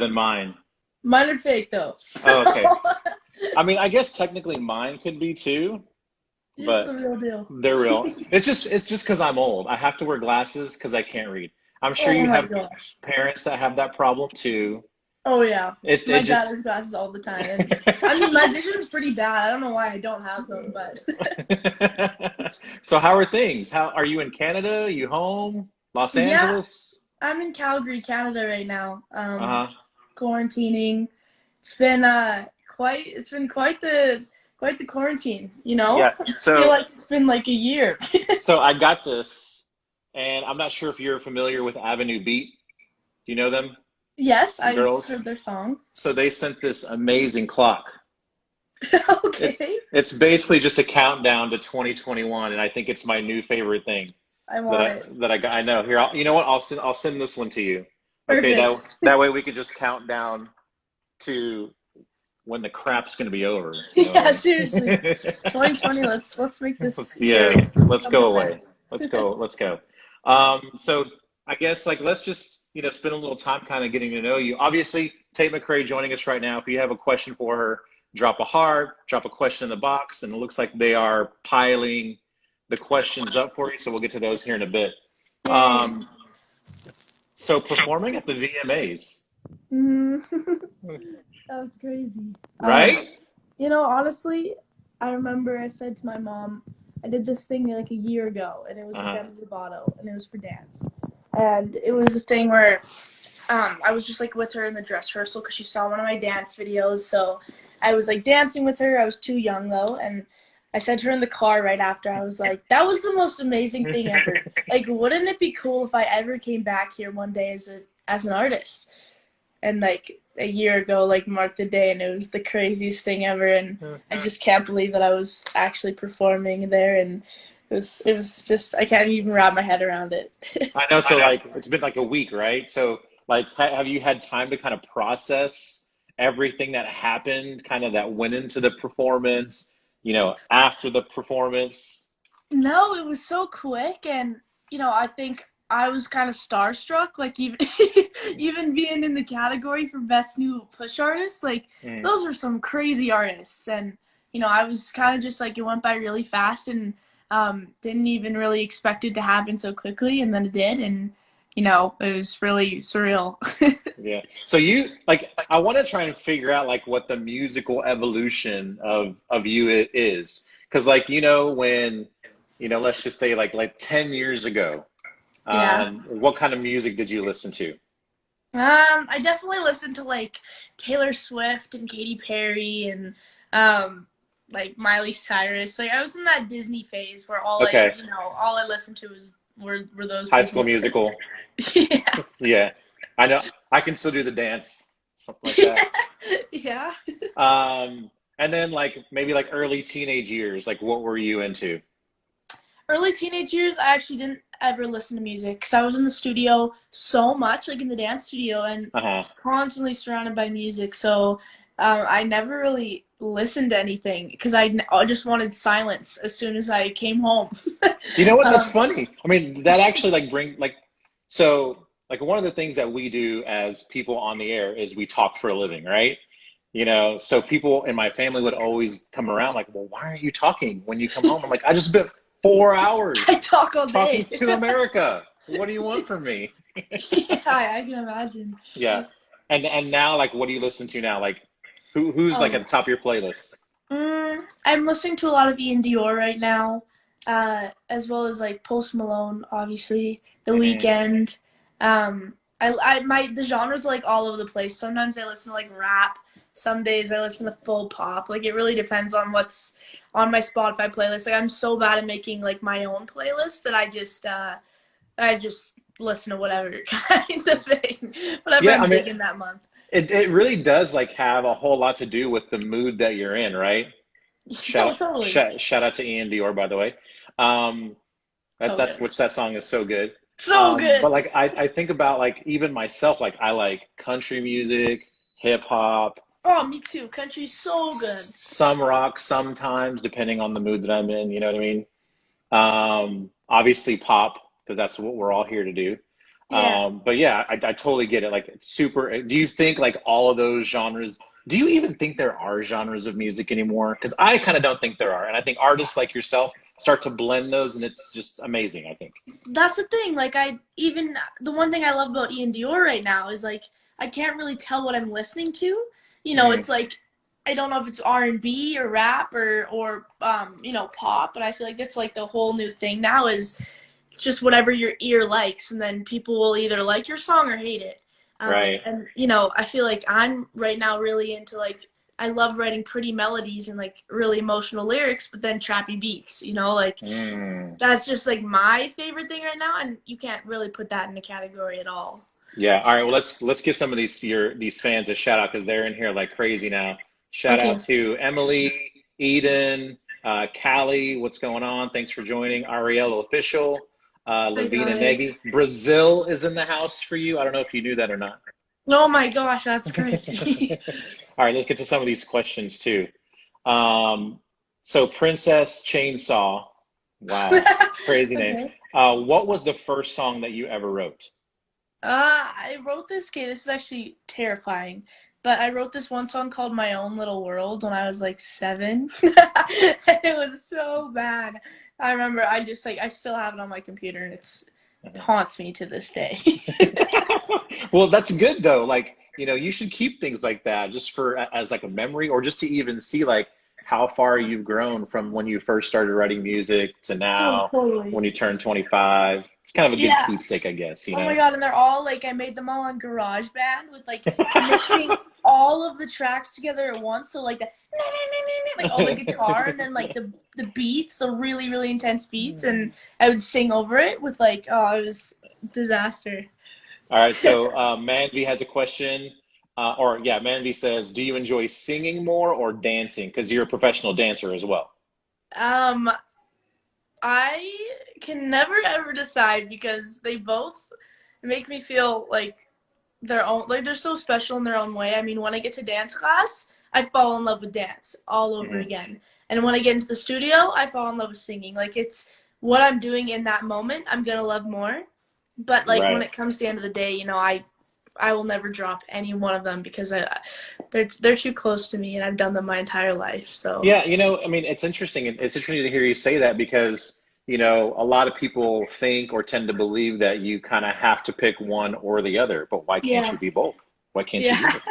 than mine. Mine are fake though. Oh, okay. So I mean, I guess technically mine could be too, here's the but real deal. they're real. It's just because I'm old. I have to wear glasses because I can't read. I'm sure Oh you my have gosh. parents that have that problem too. Oh yeah. It My dad has just glasses all the time, and I mean my vision's pretty bad. I don't know why I don't have them, but So how are things? How are you in Canada? You home? Los yeah, Angeles? I'm in Calgary, Canada right now. Uh-huh. Quarantining. It's been quite the quarantine, you know? Yeah. I feel So like it's been like a year. so I got this, and I'm not sure if you're familiar with Avenue Beat. Do you know them, Yes, the I've girls? heard their song. So they sent this amazing clock. It's Okay. it's basically just a countdown to 2021, and I think it's my new favorite thing I that want I it. that I got. I know. Here, you know what? I'll send this one to you. Okay, that Perfect. that way we can just count down to when the crap's going to be over. You know what I Yeah, mean? seriously. 2020, let's make this Yeah, year let's come to go an away. end. Let's go. Let's go. So I guess like let's just spend a little time kind of getting to know you. Obviously, Tate McRae joining us right now. If you have a question for her, drop a heart, drop a question in the box, and it looks like they are piling the questions up for you. So we'll get to those here in a bit. Yay. Um, so performing at the VMAs, Mm. That was crazy. right? Honestly, I remember I said to my mom, I did this thing like a year ago, and it was with Uh-huh. Demi Lovato, and it was for dance. And it was a thing where I was just like with her in the dress rehearsal because she saw one of my dance videos. So I was like dancing with her. I was too young though, and I said to her in the car right after, I was like, "That was the most amazing thing ever. Like, wouldn't it be cool if I ever came back here one day as an artist?" And like a year ago, like marked the day, and it was the craziest thing ever. And I just can't believe that I was actually performing there, and it was just I can't even wrap my head around it. I know. So like it's been like a week, right? So like have you had time to kind of process everything that happened, kind of that went into the performance, after the performance? No, it was so quick, and I think I was kind of starstruck. Like even even being in the category for best new push artist, like Mm. those are some crazy artists, and I was kind of just like it went by really fast, and didn't even really expect it to happen so quickly, and then it did, and it was really surreal. Yeah. So you like I want to try and figure out like what the musical evolution of you is. Because like when let's just say like 10 years ago, Yeah. what kind of music did you listen to? I definitely listened to like Taylor Swift and Katy Perry and like Miley Cyrus. Like I was in that Disney phase where Okay. all I listened to were those High School people. Musical. Yeah. Yeah. I know. I can still do the dance, something like that. Yeah. And then like maybe like early teenage years, like what were you into? Early teenage years, I actually didn't ever listen to music because I was in the studio so much, like in the dance studio, and Uh-huh. constantly surrounded by music. So I never really listened to anything because I just wanted silence as soon as I came home. You know what? That's um, funny. I mean, that actually like bring like so like one of the things that we do as people on the air is we talk for a living, right? So people in my family would always come around like, well, why aren't you talking when you come home? I'm like, I just spent four I hours talk all talking day. to America. What do you want from me? Yeah, I can imagine. Yeah. And now like what do you listen to now? Like who's like at Oh, the top of your playlist? I'm listening to a lot of Ian Dior right now, as well as like Post Malone, obviously, The Hmm. Weeknd. The genres are like all over the place. Sometimes I listen to like rap. Some days I listen to full pop. Like it really depends on what's on my Spotify playlist. Like I'm so bad at making like my own playlist that I just listen to whatever kind of thing, whatever Yeah, I I'm mean digging that month. it really does like have a whole lot to do with the mood that you're in, right? Shout No, out, totally. shout out to Ian Dior, by the way. Um, So that's good. which that song is so good. So But good. like I think about like even myself, like I like country music, hip hop, Oh, me too. Country's so good. some rock sometimes, depending on the mood that I'm in. You know what I mean? Obviously pop because that's what we're all here to do. Yeah. But yeah, I totally get it. Like, it's super. Do you think like all of those genres? Do you even think there are genres of music anymore? Because I kind of don't think there are, and I think artists like yourself start to blend those, and it's just amazing. I think. That's the thing. Like the one thing I love about Ian Dior right now is like I can't really tell what I'm listening to. Mm, It's like I don't know if it's R&B or rap or pop, but I feel like that's like the whole new thing now is it's just whatever your ear likes, and then people will either like your song or hate it. right. And I feel like I'm right now really into like I love writing pretty melodies and like really emotional lyrics, but then trappy beats. Like Mm. that's just like my favorite thing right now, and you can't really put that in a category at all. Yeah. All right. Well, let's give some of these fans a shout out because they're in here like crazy now. Shout out Okay. to Emily, Eden, Callie. What's going on? Thanks for joining. Ariel official, Hi Lavina guys. Negi. Brazil is in the house for you. I don't know if you knew that or not. Oh my gosh, that's All crazy. right. Let's get to some of these questions too. Um, so Princess Chainsaw. Wow, crazy name. Okay. What was the first song that you ever wrote? I wrote this. Okay, this is actually terrifying, but I wrote this one song called "My Own Little World" when I was like 7, and it was so bad. I remember I just like I still have it on my computer, and it haunts me to this day. Well, that's good though. Like, you should keep things like that just for as like a memory or just to even see like how far you've grown from when you first started writing music to Oh, now totally. when you turn 25. It's kind of a good Yeah. keepsake, I guess, you Oh my know? god, and they're all like I made them all on GarageBand with like mixing all of the tracks together at once. So like the like all the guitar and then like the beats, the really really intense beats, and I would sing over it with like it was disaster. All right, so Manvi has a question. Or yeah, Manvi says, do you enjoy singing more or dancing? Because you're a professional dancer as well. um, I can never ever decide because they both make me feel like their own like they're so special in their own way. I mean, when I get to dance class, I fall in love with dance all over Hmm. again. And when I get into the studio, I fall in love with singing. Like it's what I'm doing in that moment, I'm gonna love more. But like when Right. it comes to the end of the day, I will never drop any one of them because they're too close to me and I've done them my entire life. So Yeah, I mean, it's interesting. It's interesting to hear you say that because, a lot of people think or tend to believe that you kind of have to pick one or the other, but why can't yeah, you be both? Why can't you do yeah. it?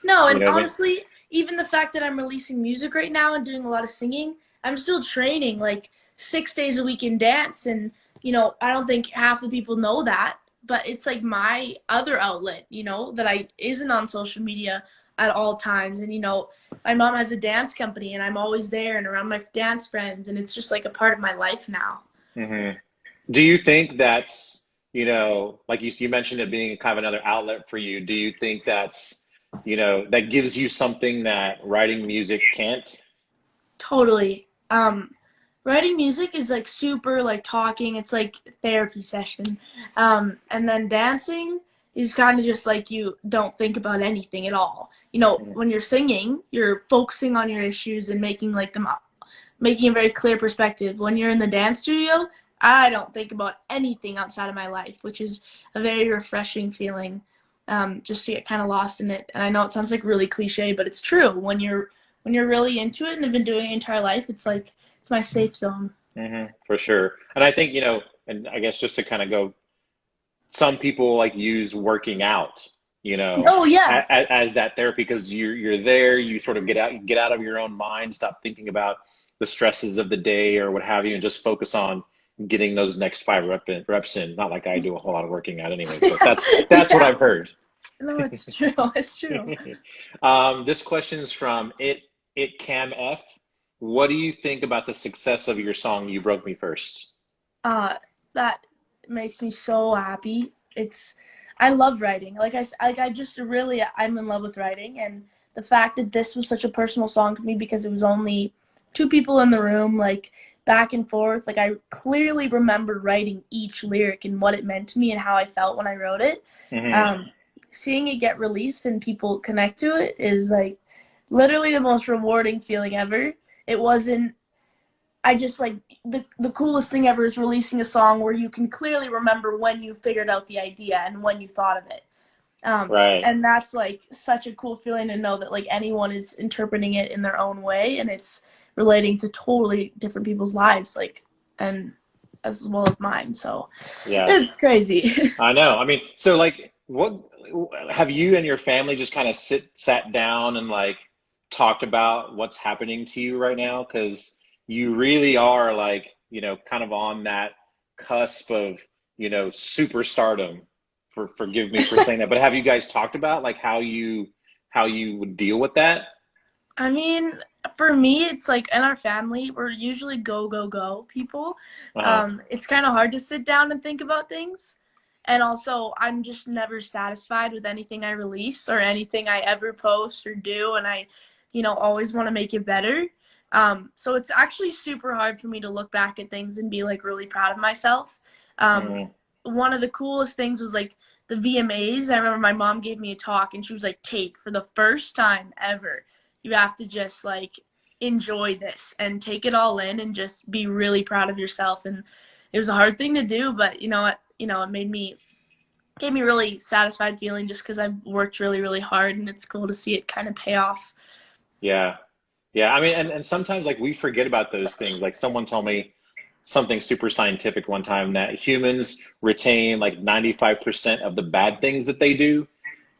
No, You and know what I mean? honestly, even the fact that I'm releasing music right now and doing a lot of singing, I'm still training like 6 days a week in dance. And, I don't think half the people know that, but it's like my other outlet, that I isn't on social media at all times. And, my mom has a dance company and I'm always there and around my dance friends. And it's just like a part of my life now. Hmm. Do you think that's, like you mentioned it being kind of another outlet for you. Do you think that gives you something that writing music can't? Totally. Writing music is like super like talking. It's like therapy session. And then dancing is kind of just like you don't think about anything at all. Mhm. When you're singing, you're focusing on your issues and making a very clear perspective. When you're in the dance studio, I don't think about anything outside of my life, which is a very refreshing feeling. Just to get kind of lost in it. And I know it sounds like really cliche, but it's true. When you're really into it and have been doing it your entire life, it's like it's my safe zone. For sure. And I think, and I guess just to kind of go, some people like use working out, Oh yeah, as that therapy because you're there, you sort of get out of your own mind, stop thinking about the stresses of the day or what have you, and just focus on getting those next five reps in. Not like I do a whole lot of working out anyways, but that's what yeah. I've heard. No, it's true. It's true. This question is from it Cam F. What do you think about the success of your song "You Broke Me First"? Uh, that makes me so happy. I love writing. I just really, I'm in love with writing, and the fact that this was such a personal song to me because it was only two people in the room, like back and forth. Like I clearly remember writing each lyric and what it meant to me and how I felt when I wrote it. Hmm. Um, Seeing it get released and people connect to it is like literally the most rewarding feeling ever. It wasn't I just like the coolest thing ever is releasing a song where you can clearly remember when you figured out the idea and when you thought of it. Right. And that's like such a cool feeling to know that like anyone is interpreting it in their own way and it's relating to totally different people's lives, like, and as well as mine. So Yeah. it's crazy. I know. I mean, so like, what have you and your family just kind of sat down and like talked about what's happening to you right now? Because you really are like, kind of on that cusp of, superstardom. Forgive me for saying that, but have you guys talked about like how you would deal with that? I mean, for me, it's like in our family, we're usually go, go, go people. Uh-huh. It's kind of hard to sit down and think about things. And also, I'm just never satisfied with anything I release or anything I ever post or do. And I, always want to make it better. So it's actually super hard for me to look back at things and be like really proud of myself. Um, Mm, one of the coolest things was like the VMAs. I remember my mom gave me a talk and she was like, Tate, for the first time ever, you have to just like enjoy this and take it all in and just be really proud of yourself. And it was a hard thing to do, but you know what? It gave me really satisfied feeling just because I've worked really, really hard and it's cool to see it kind of pay off. yeah. Yeah. I mean, and sometimes like we forget about those things. Like someone told me something super scientific one time that humans retain like 95% of the bad things that they do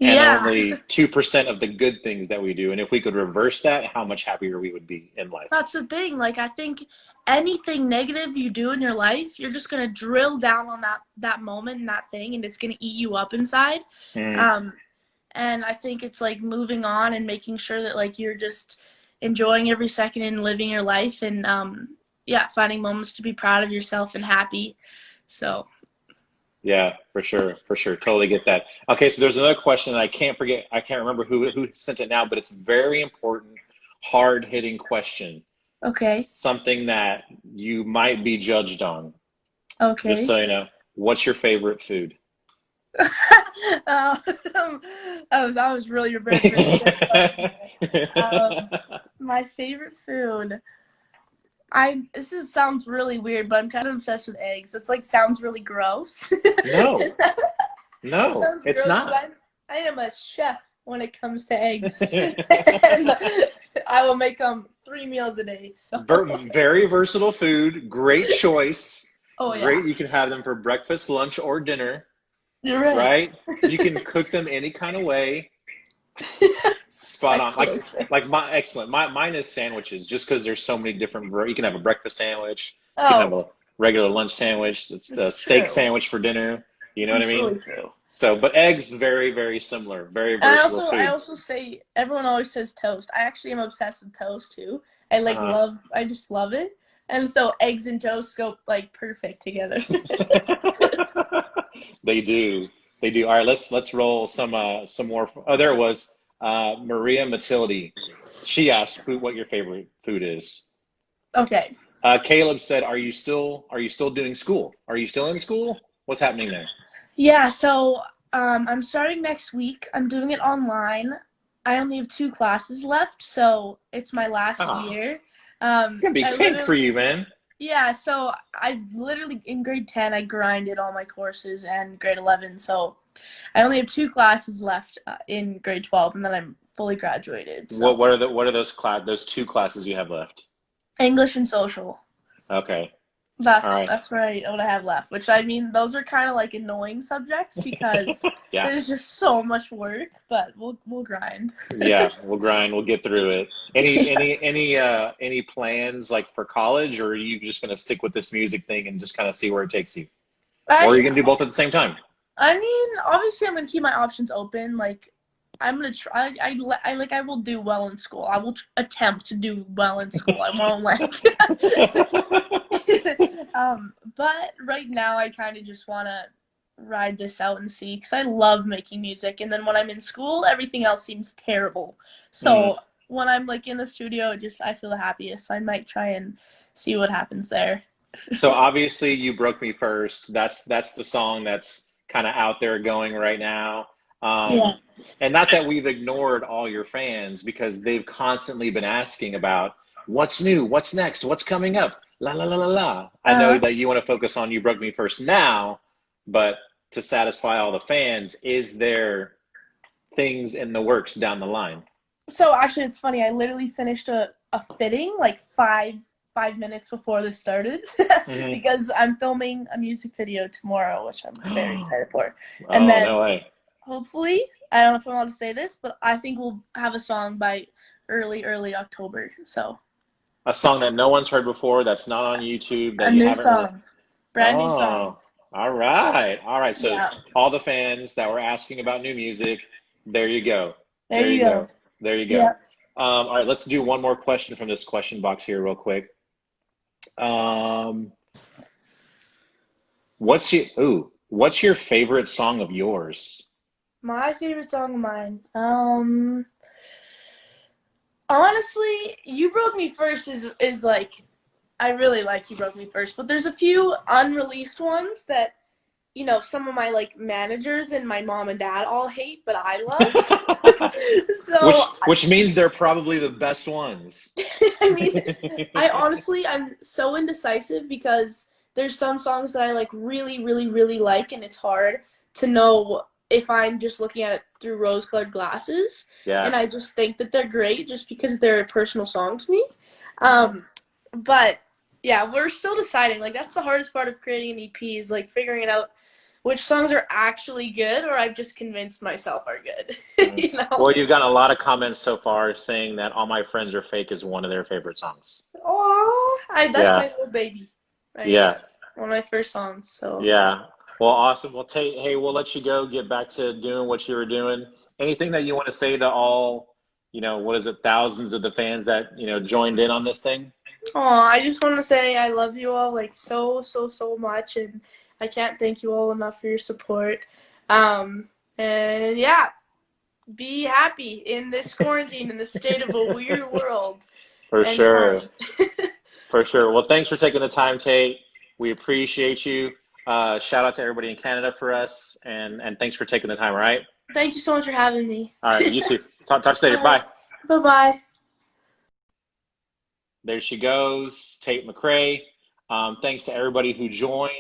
and Yeah, only 2% of the good things that we do. And if we could reverse that, how much happier we would be in life. that's the thing. Like I think anything negative you do in your life, you're just gonna drill down on that moment and that thing, and it's gonna eat you up inside. Mm, Um, and I think it's like moving on and making sure that like you're just enjoying every second and living your life and yeah, finding moments to be proud of yourself and happy. So yeah, for sure, for sure. Totally get that. Okay, so there's another question that I can't forget. I can't remember who sent it now, but it's a very important, hard-hitting question. okay, Something that you might be judged on. Just okay. so you know, what's your favorite food? um, that was really very specific question there. My favorite food. Sounds really weird, but I'm kind of obsessed with eggs. It's like sounds really gross. No, no, Sounds it's gross, but not. I am a chef when it comes to eggs, and I will make them 3 meals a day. So, Very versatile food. Great choice. oh yeah, Great. You can have them for breakfast, lunch, or dinner, you're right. right? You can cook them any kind of way. Spot on. Excellent Like choice. excellent. Mine is sandwiches, just because there's so many different. You can have a breakfast sandwich. You can have Oh, a regular lunch sandwich. It's the it's steak true. sandwich for dinner. You know what I It's mean? really true. So, but eggs, very, very similar. Very And versatile I food. also say everyone always says toast. I actually am obsessed with toast too. I like Uh, love. I just love it. And so eggs and toast go like perfect together. they do. They do. All right, let's roll some more. Oh, there it was. Maria Matilde. She asked what your favorite food is. Okay. Caleb said, "Are you still doing school? Are you still in school? What's happening there?" Yeah, so I'm starting next week. I'm doing it online. I only have 2 classes left, so it's my last Ah, year. it's gonna be I cake for literally, you, man. yeah, so I've literally, in grade 10, I grinded all my courses and grade 11, so I only have 2 classes left in grade 12, and then I'm fully graduated, What so what are the what are those two classes you have left? English and social. Okay. All That's right. that's what I have left. Which I mean, those are kind of like annoying subjects because Yeah. there's just so much work, but we'll grind. Yeah, we'll grind, we'll get through it. Any Yeah. any any uh any plans like for college, or are you just gonna stick with this music thing and just kind of see where it takes you? Or are I you gonna do both at the same time? I mean, obviously I'm gonna keep my options open. Like I'm gonna try. I will do well in school. I will attempt to do well in school. I won't like. But right now I kind of just want to ride this out and see because I love making music. And then when I'm in school, everything else seems terrible. Mm. So when I'm like in the studio, I feel the happiest. So I might try and see what happens there. So obviously you broke me first. That's the song that's kind of out there going right now. Yeah. And not that we've ignored all your fans because they've constantly been asking about what's new, what's next, what's coming up. La la la la la. I know Uh, that you want to focus on You Broke Me First now, but to satisfy all the fans, is there things in the works down the line? so actually, it's funny. I literally finished a fitting like five minutes before this started Hmm. because I'm filming a music video tomorrow, which I'm very excited for. And Oh, no then way. hopefully, I don't know if I'm allowed to say this, but I think we'll have a song by early October. So A song that no one's heard before, that's not on YouTube, a that you new haven't really. song, brand new song. Oh, all right. All right. So Yeah, all the fans that were asking about new music, there you go. there There you you go. go. There you go. Yeah. All right, let's do one more question from this question box here real quick. Um, what's your favorite song of yours? My favorite song of mine. Honestly, You Broke Me First is like I really like You Broke Me First, but there's a few unreleased ones that some of my like managers and my mom and dad all hate, but I love. Which So which means they're probably the best ones. I mean, I'm so indecisive because there's some songs that I like really like, and it's hard to know if I'm just looking at it through rose-colored glasses, Yeah. and I just think that they're great just because they're a personal song to me. Um, but yeah, we're still deciding. Like that's the hardest part of creating an EP is like figuring out which songs are actually good or I've just convinced myself are good. Mhm. you know? Well, you've gotten a lot of comments so far saying that All My Friends Are Fake is one of their favorite songs. Oh, that's Yeah. my little baby. Yeah. One of my first songs. So, Yeah. Well, awesome. Well, Tate, hey, we'll let you go, get back to doing what you were doing. Anything that you want to say to all, what is it, thousands of the fans that, joined in on this thing? oh, I just want to say I love you all like so much, and I can't thank you all enough for your support. And yeah, be happy in this quarantine in the state of a weird world For and sure. fun. For sure. Well, thanks for taking the time, Tate. We appreciate you. Shout out to everybody in Canada for us, and thanks for taking the time, all right? Thank you so much for having me. All right, you too. Talk to you later. All right, Bye. bye bye. There she goes, Tate McRae. Thanks to everybody who joined.